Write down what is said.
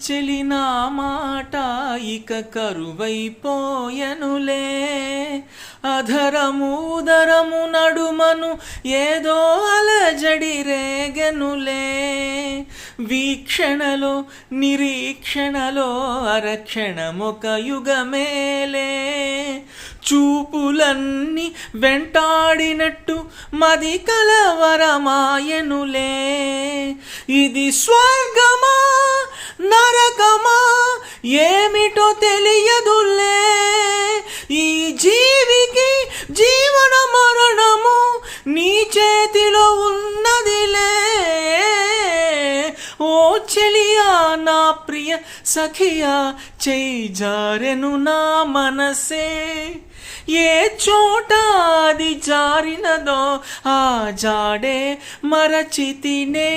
చెలి నా మాట ఇక కరువైపోయనులే, అధరముదరము నడుమను ఏదో అలజడి రేగెనులే, వీక్షణలో నిరీక్షణలో అరక్షణమొక యుగమేలే, చూపులన్నీ వెంటాడినట్టు మది కలవరమాయనులే, ఇది స్వర్గమా నరకమా ఏమిటో తెలియదులే, ఈ జీవికి జీవన మరణము నీ చేతిలో ఉన్నదిలే, ఓ చెలియా నా ప్రియ సఖియా చేయి జారెను నా మనసే, ఏ చోట అది జారినదో ఆ జాడే మరచితినే.